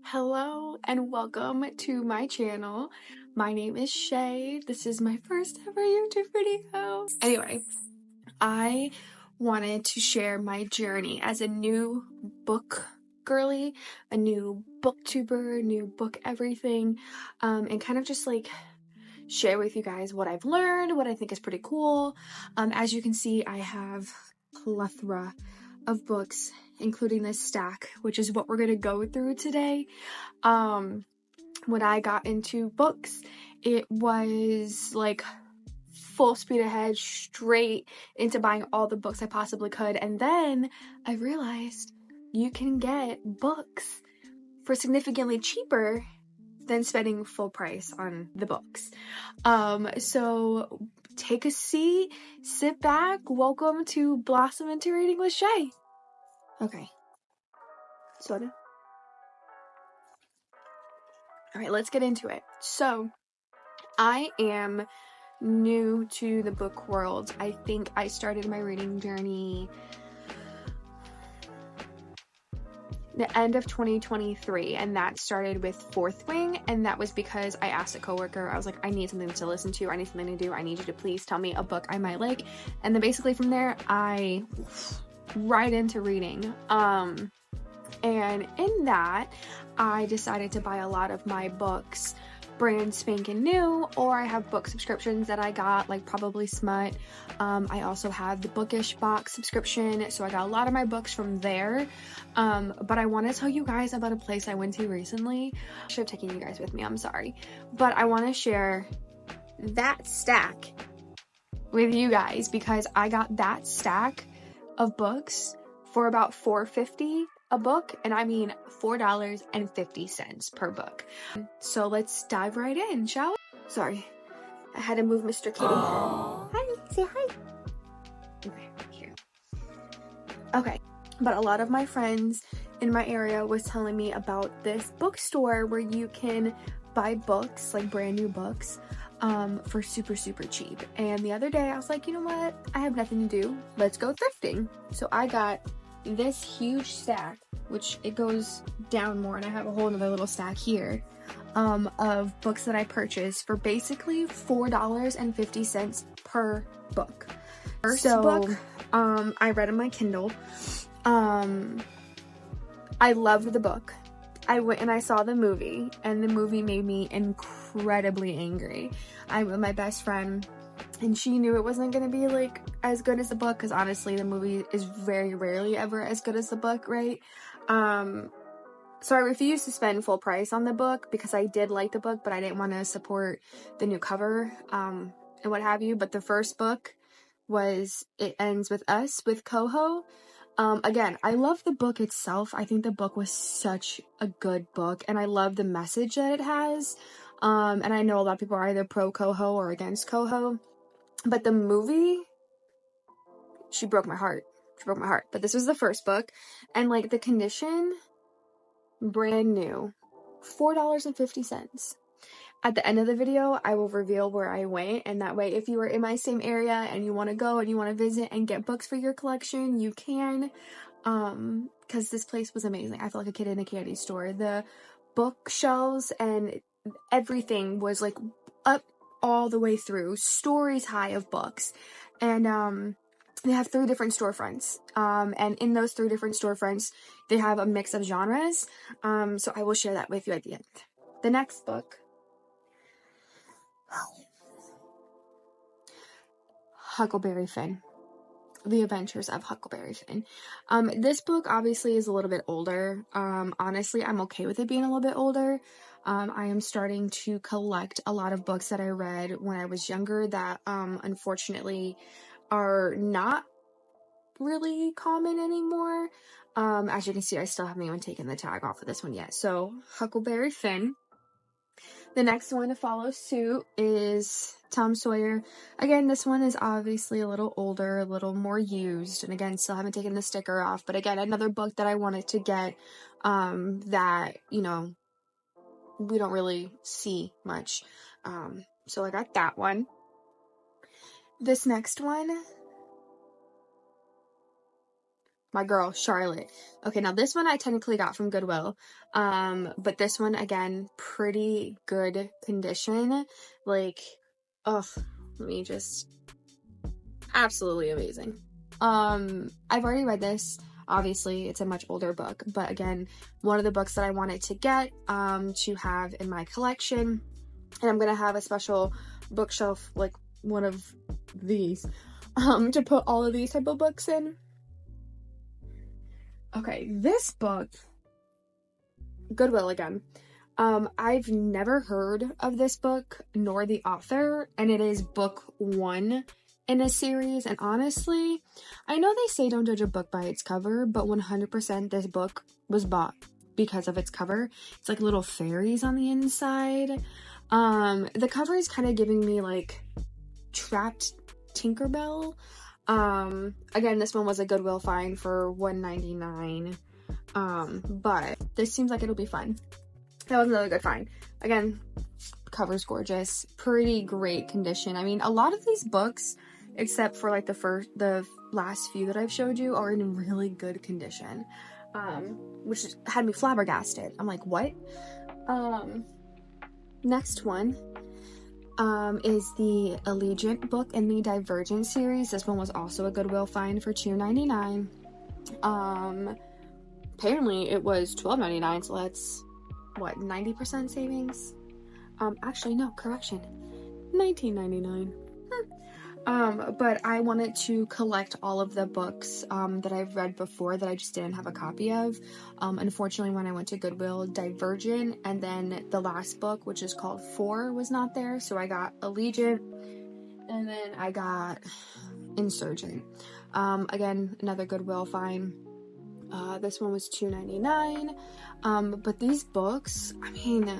Hello and welcome to my channel. My name is Shay. This is my first ever YouTube video. Anyway, I wanted to share my journey as a new book girly, a new booktuber, new book everything, and kind of just like share with you guys what I've learned, what I think is pretty cool. As you can see, I have a plethora of books, including this stack, which is what we're going to go through today. When I got into books, it was like full speed ahead, straight into buying all the books I possibly could. And then I realized you can get books for significantly cheaper than spending full price on the books. So take a seat, sit back, welcome to Blossom into Reading with Shay. Okay. Soda. All right, let's get into it. So I am new to the book world. I think I started my reading journey the end of 2023, and that started with Fourth Wing, and that was because I asked a coworker, I was like, I need something to listen to, I need something to do, I need you to please tell me a book I might like. And then basically from there I right into reading. And in that I decided to buy a lot of my books brand spanking new, or I have book subscriptions that I got, like Probably Smut. I also have the Bookish box subscription, so I got a lot of my books from there. But I want to tell you guys about a place I went to recently. I should have taken you guys with me, I'm sorry, but I want to share that stack with you guys because I got that stack of books for about $4.50 a book, and I mean $4.50 per book. So let's dive right in, shall we? Sorry, I had to move Mr. Kitty. Hi, say hi. Okay, here. Okay, but a lot of my friends in my area was telling me about this bookstore where you can buy books, like brand new books, for super cheap. And the other day I was like, you know what, I have nothing to do, let's go thrifting. So I got this huge stack, which it goes down more, and I have a whole other little stack here of books that I purchased for basically $4.50 per book. First book I read on my Kindle. I loved the book. I went and I saw the movie, and the movie made me incredibly angry. I'm with my best friend, and she knew it wasn't going to be like as good as the book, because honestly the movie is very rarely ever as good as the book, right? So I refused to spend full price on the book because I did like the book, but I didn't want to support the new cover and what have you. But the first book was It Ends With Us with Coho. Again, I love the book itself. I think the book was such a good book, and I love the message that it has. And I know a lot of people are either pro Coho or against Coho, but the movie, she broke my heart. She broke my heart. But this was the first book, and like the condition, brand new, $4.50. At the end of the video, I will reveal where I went, and that way if you are in my same area and you want to go and you want to visit and get books for your collection, you can, because this place was amazing. I felt like a kid in a candy store. The bookshelves and everything was like up all the way through, stories high of books, and they have 3 different storefronts, and in those 3 different storefronts they have a mix of genres, so I will share that with you at the end. The next book, Huckleberry Finn, The Adventures of Huckleberry Finn. This book obviously is a little bit older. Honestly, I'm okay with it being a little bit older. I am starting to collect a lot of books that I read when I was younger that unfortunately are not really common anymore. As you can see, I still haven't even taken the tag off of this one yet. So, Huckleberry Finn. The next one to follow suit is Tom Sawyer. Again, this one is obviously a little older, a little more used, and again, still haven't taken the sticker off. But again, another book that I wanted to get that, you know, we don't really see much. So I got that one. This next one, my girl, Charlotte. Okay, now this one I technically got from Goodwill. But this one, again, pretty good condition. Like, ugh, let me just, absolutely amazing. I've already read this. Obviously, it's a much older book, but again, one of the books that I wanted to get, to have in my collection. And I'm gonna have a special bookshelf, like one of these, to put all of these type of books in. Okay, this book, Goodwill again. I've never heard of this book nor the author, and it is book 1 in a series. And honestly, I know they say don't judge a book by its cover, but 100% this book was bought because of its cover. It's like little fairies on the inside. The cover is kind of giving me like Trapped Tinkerbell. Again, this one was a Goodwill find for $1.99. But this seems like it'll be fun. That was another good find. Again, cover's gorgeous, pretty great condition. I mean, a lot of these books, except for like the last few that I've showed you, are in really good condition, which had me flabbergasted. I'm like, what? Next one is the Allegiant book in the Divergent series. This one was also a Goodwill find for $2.99. Apparently it was $12.99, so that's what, 90% savings? Actually no, correction, $19.99. But I wanted to collect all of the books that I've read before that I just didn't have a copy of. Unfortunately, when I went to Goodwill, Divergent and then the last book, which is called 4, was not there, so I got Allegiant and then I got Insurgent. Again, another Goodwill find. This one was $2.99. But these books, I mean,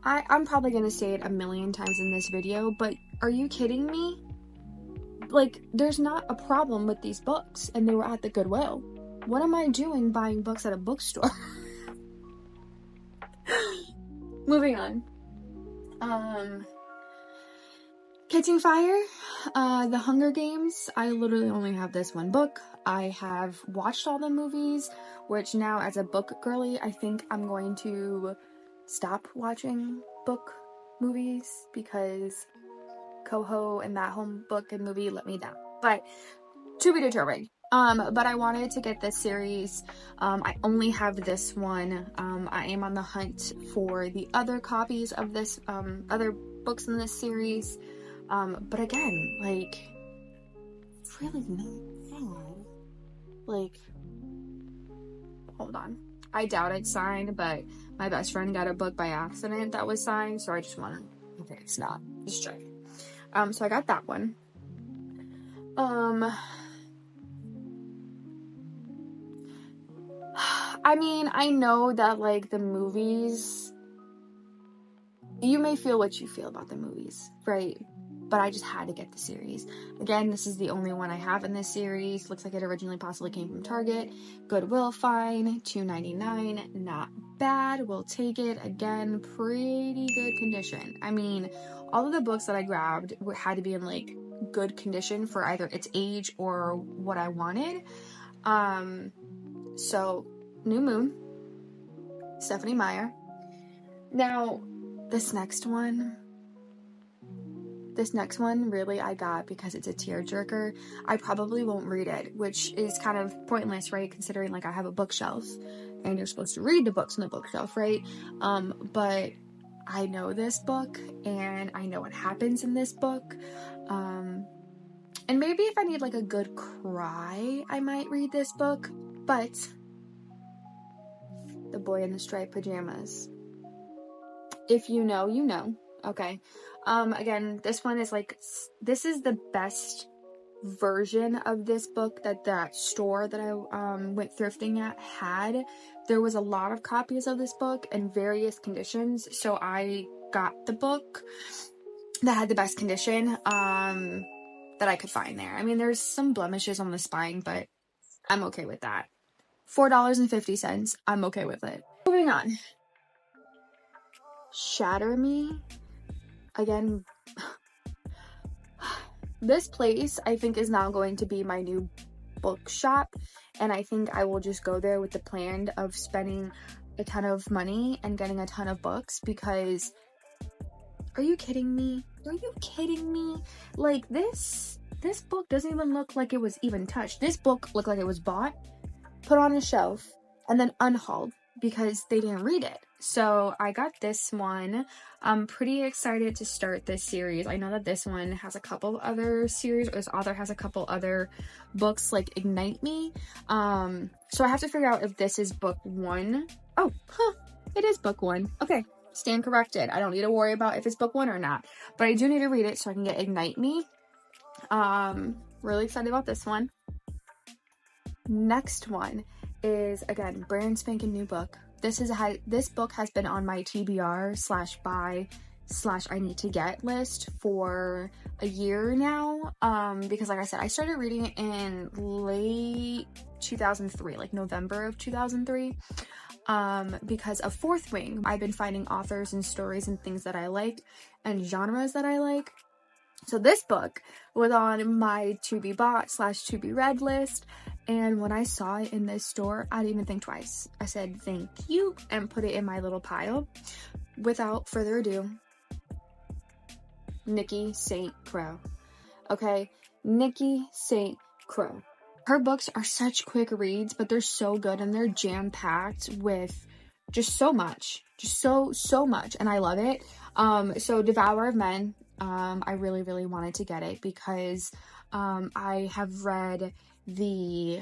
I'm probably gonna say it a million times in this video, but are you kidding me? Like, there's not a problem with these books, and they were at the Goodwill. What am I doing buying books at a bookstore? Moving on. Catching Fire, The Hunger Games. I literally only have this one book. I have watched all the movies, which now as a book girly, I think I'm going to stop watching book movies because Coho and that home book and movie let me down. But to be determined. But I wanted to get this series. I only have this one. I am on the hunt for the other copies of this, other books in this series. But again, like, really not bad. Like, hold on. I doubt it's signed, but my best friend got a book by accident that was signed, so I just wanted, okay, it's not. Just check. So I got that one. I mean, I know that, like, the movies, you may feel what you feel about the movies, right? But I just had to get the series. Again, this is the only one I have in this series. Looks like it originally possibly came from Target. Goodwill find, $2.99. Not bad. We'll take it. Again, pretty good condition. I mean, all of the books that I grabbed had to be in, like, good condition for either its age or what I wanted. So, New Moon, Stephanie Meyer. Now, this next one really I got because it's a tearjerker. I probably won't read it, which is kind of pointless, right? Considering, like, I have a bookshelf and you're supposed to read the books on the bookshelf, right? But I know this book and I know what happens in this book. And maybe if I need, like, a good cry, I might read this book. But The Boy in the Striped Pajamas. If you know, you know. Okay. Again, this one is like, this is the best version of this book that store that I went thrifting at had. There was a lot of copies of this book in various conditions, so I got the book that had the best condition that I could find there. I mean, there's some blemishes on the spine, but I'm okay with that. $4.50. I'm okay with it. Moving on. Shatter Me. Again, this place I think is now going to be my new bookshop, and I think I will just go there with the plan of spending a ton of money and getting a ton of books, because are you kidding me? Are you kidding me? Like, this book doesn't even look like it was even touched. This book looked like it was bought, put on a shelf, and then unhauled because they didn't read it. So I got this one. I'm pretty excited to start this series. I know that this one has a couple other series, or this author has a couple other books like Ignite Me. So I have to figure out if this is book 1. Oh, it is book 1. Okay, stand corrected. I don't need to worry about if it's book 1 or not, but I do need to read it so I can get Ignite Me. Really excited about this one. Next one is, again, brand spanking new book. This book has been on my TBR/buy/I need to get list for a year now, because like I said, I started reading it in late 2003, like November of 2003, because of Fourth Wing. I've been finding authors and stories and things that I like and genres that I like. So this book was on my to be bought/to be read list, and when I saw it in this store, I didn't even think twice. I said thank you and put it in my little pile. Without further ado, Nikki St. Crow. Okay, Nikki St. Crow. Her books are such quick reads, but they're so good, and they're jam-packed with just so much. Just so much, and I love it. So Devourer of Men, I really wanted to get it because I have read the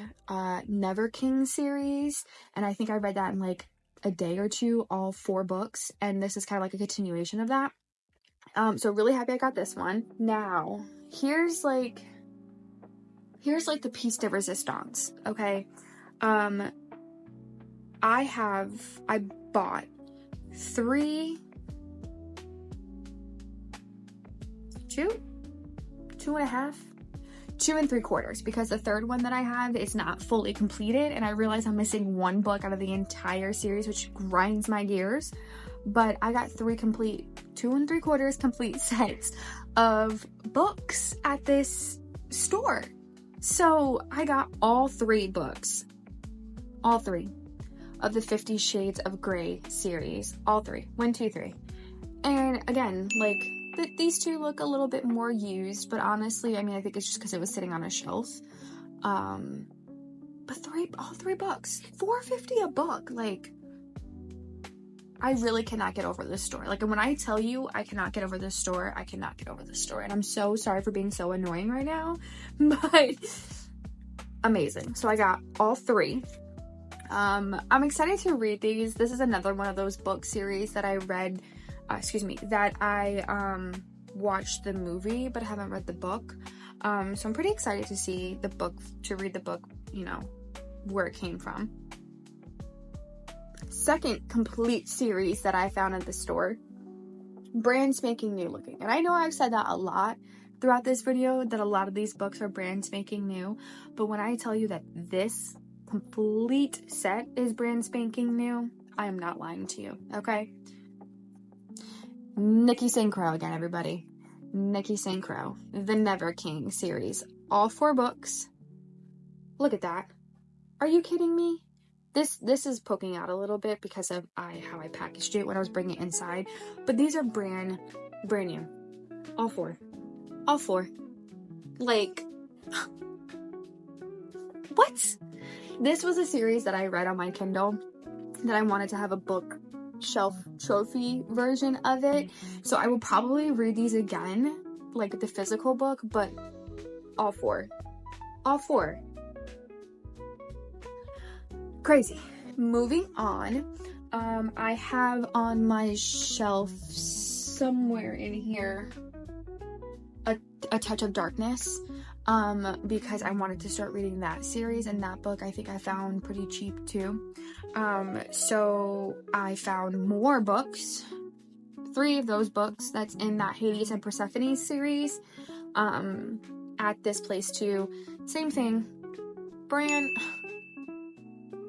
Never King series, and I think I read that in like a day or two, all 4 books, and this is kind of like a continuation of that. So really happy I got this one. Now, here's like the piece de resistance, okay? I bought 2 3/4, because the third one that I have is not fully completed, and I realize I'm missing 1 book out of the entire series, which grinds my gears. But I got 3 complete 2 3/4 complete sets of books at this store. So I got all 3 books, all 3 of the 50 Shades of Grey series, all 3, 1, 2, 3. And again, like, these 2 look a little bit more used, but honestly, I mean, I think it's just because it was sitting on a shelf. But all 3 books, $4.50 a book. Like, I really cannot get over this store. Like, when I tell you I cannot get over this store, I cannot get over this store. And I'm so sorry for being so annoying right now, but amazing. So I got all 3. I'm excited to read these. This is another one of those book series that I read, that I watched the movie but haven't read the book. So I'm pretty excited to see the book, to read the book, you know, where it came from. Second complete series that I found at the store, brand spanking new looking. And I know I've said that a lot throughout this video, that a lot of these books are brand spanking new, but when I tell you that this complete set is brand spanking new, I am not lying to you, okay? Nikki St. Crow again, everybody. Nikki St. Crow, the Never King series, all 4 books. Look at that. Are you kidding me? This is poking out a little bit because of how I packaged it when I was bringing it inside, but these are brand new. All 4. Like, what? This was a series that I read on my Kindle that I wanted to have a bookshelf trophy version of it, so I will probably read these again, like the physical book, but all 4. Crazy. Moving on, I have on my shelf somewhere in here a Touch of Darkness, because I wanted to start reading that series, and that book I think I found pretty cheap too. So I found more books, 3 of those books that's in that Hades and Persephone series, at this place too. Same thing, brand,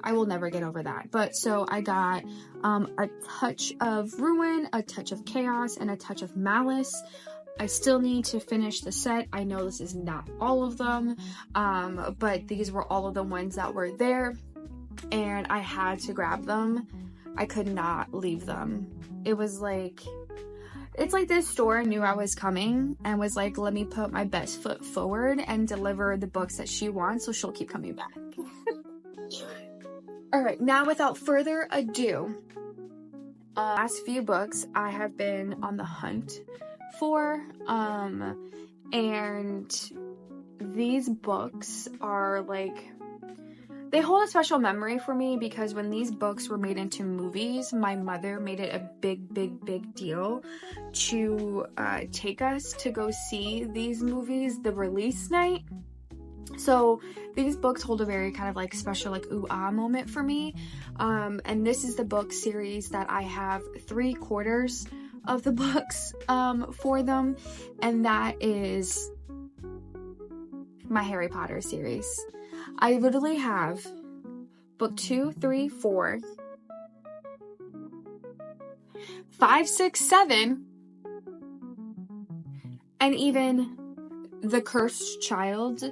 I will never get over that. But so I got a Touch of Ruin, a Touch of Chaos, and a Touch of Malice. I still need to finish the set. I know this is not all of them, but these were all of the ones that were there, and I had to grab them. I could not leave them. It was like, it's like this store knew I was coming and was like, let me put my best foot forward and deliver the books that she wants, so she'll keep coming back. Alright, now without further ado, last few books I have been on the hunt for, and these books are like, they hold a special memory for me because when these books were made into movies, my mother made it a big deal to take us to go see these movies the release night. So these books hold a very kind of like special like ooh-ah moment for me, and this is the book series that I have 3/4 of the books for them, and that is my Harry Potter series. I literally have book 2, 3, 4, 5, 6, 7, and even The Cursed Child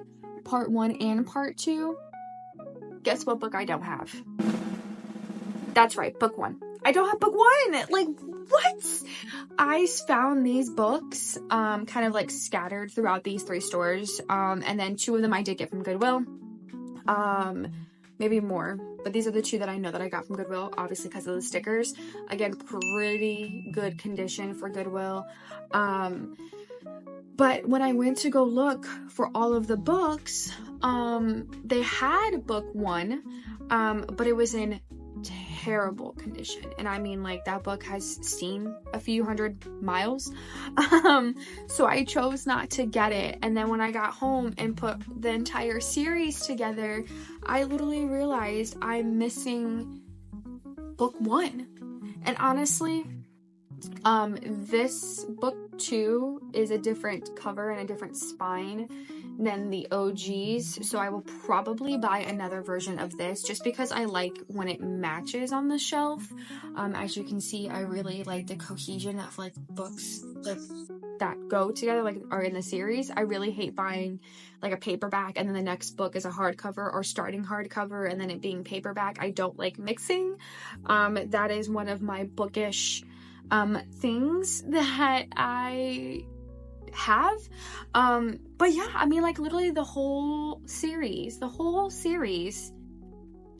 Part 1 and Part 2. Guess what book I don't have? That's right, book 1. I don't have book 1! Like, what? I found these books kind of like scattered throughout these 3 stores, and then 2 of them I did get from Goodwill. Maybe more, but these are the 2 that I know that I got from Goodwill, obviously because of the stickers. Again, pretty good condition for Goodwill. But when I went to go look for all of the books, they had book 1, but it was in terrible condition. And I mean, like, that book has seen a few hundred miles. So I chose not to get it. And then when I got home and put the entire series together, I literally realized I'm missing book 1. And honestly, this book 2 is a different cover and a different spine than the OGs, so I will probably buy another version of this just because I like when it matches on the shelf. As you can see, I really like the cohesion of like books like that go together, like are in the series. I really hate buying like a paperback and then the next book is a hardcover, or starting hardcover and then it being paperback. I don't like mixing. That is one of my bookish things that I have. But yeah, I mean, like, literally the whole series,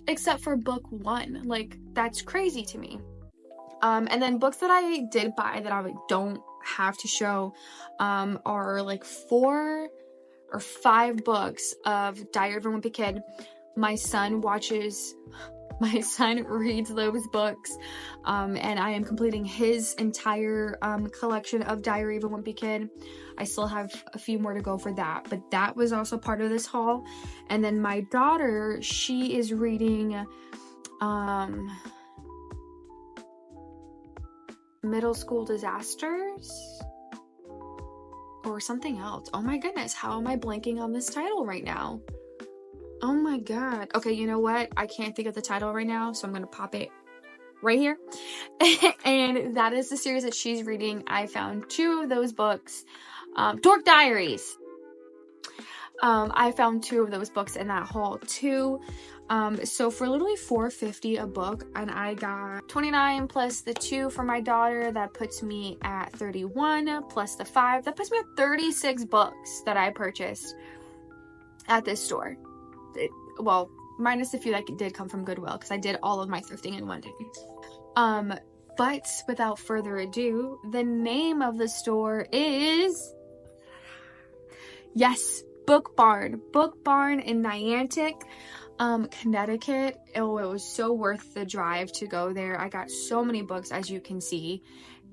except for book 1, like, that's crazy to me. And then books that I did buy that I don't have to show, are like 4 or 5 books of Diary of a Wimpy Kid. My son reads those books, and I am completing his entire collection of Diary of a Wimpy Kid. I still have a few more to go for that, but that was also part of this haul. And then my daughter, she is reading Middle School Disasters or something else. Oh my goodness, how am I blanking on this title right now? Oh my god. Okay, you know what? I can't think of the title right now, so I'm gonna pop it right here. And that is the series that she's reading. I found 2 of those books. Dork Diaries. I found 2 of those books in that haul too. So for literally $4.50 a book, and I got 29 plus the 2 for my daughter, that puts me at 31 plus the 5. That puts me at 36 books that I purchased at this store. Well, minus a few that did come from Goodwill, because I did all of my thrifting in one day. But without further ado, the name of the store is, yes, Book Barn in Niantic. Connecticut, oh, it was so worth the drive to go there. I got so many books, as you can see,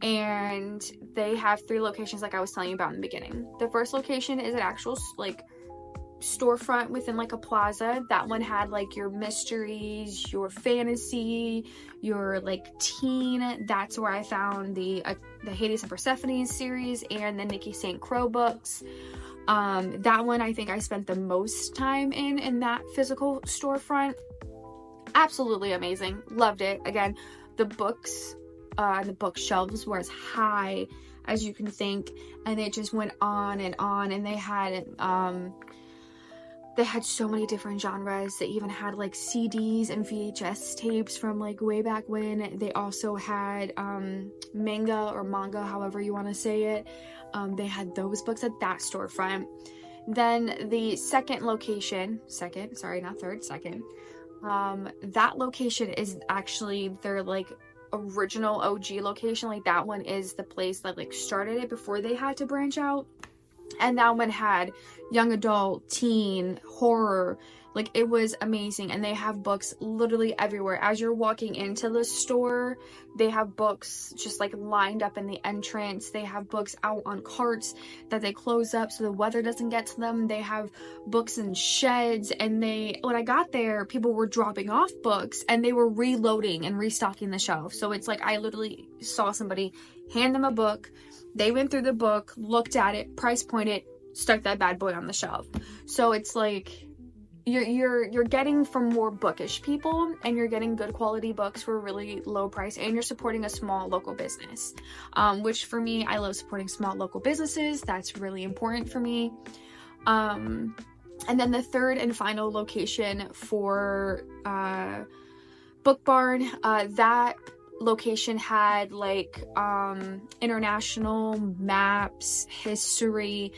and they have 3 locations like I was telling you about in the beginning. The first location is an actual like storefront within like a plaza. That one had like your mysteries, your fantasy, your like teen. That's where I found the Hades and Persephone series and the Nikki St. Crow books. That one I think I spent the most time in that physical storefront. Absolutely amazing. Loved it. Again, the books, the bookshelves were as high as you can think, and it just went on, and they had so many different genres. They even had like CDs and VHS tapes from like way back when. They also had manga, however you want to say it. They had those books at that storefront. Then the second, that location is actually their like original OG location. Like that one is the place that like started it before they had to branch out. And that one had young adult, teen, horror. Like, it was amazing. And they have books literally everywhere. As you're walking into the store, they have books just like lined up in the entrance. They have books out on carts that they close up so the weather doesn't get to them. They have books in sheds. And when I got there, people were dropping off books and they were reloading and restocking the shelf. So it's like I literally saw somebody hand them a book. They went through the book, looked at it, price pointed, stuck that bad boy on the shelf. So it's like you're getting from more bookish people, and you're getting good quality books for a really low price, and you're supporting a small local business, which for me, I love supporting small local businesses. That's really important for me. And then the third and final location for Book Barn, that location had like international maps, history.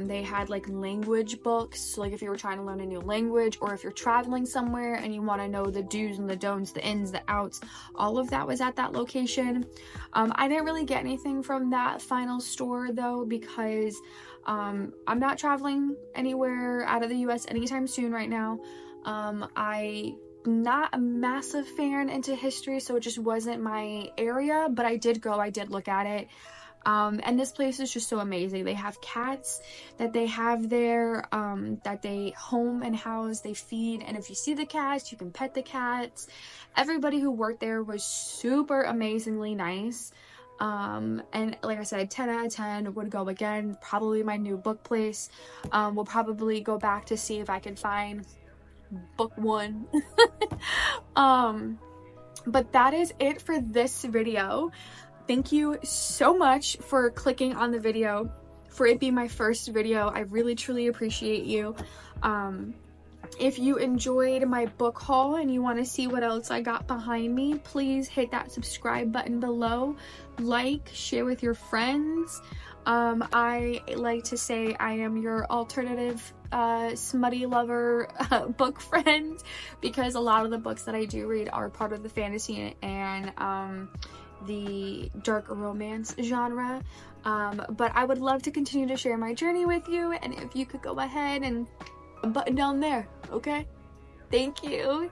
They had like language books, so like if you were trying to learn a new language, or if you're traveling somewhere and you want to know the do's and the don'ts, the ins, the outs, all of that was at that location. I didn't really get anything from that final store though, because I'm not traveling anywhere out of the US anytime soon right now. I'm not a massive fan into history, so it just wasn't my area, but I did look at it. And this place is just so amazing. They have cats that they have there, that they home and house, they feed, and if you see the cats, you can pet the cats. Everybody who worked there was super amazingly nice. And like I said, 10 out of 10, would go again. Probably my new book place. We'll probably go back to see if I can find book 1. But that is it for this video. Thank you so much for clicking on the video, for it being my first video. I really truly appreciate you. If you enjoyed my book haul and you want to see what else I got behind me, please hit that subscribe button below, like, share with your friends. I like to say I am your alternative smutty lover book friend, because a lot of the books that I do read are part of the fantasy and the dark romance genre, but I would love to continue to share my journey with you, and if you could go ahead and button down there, okay? Thank you.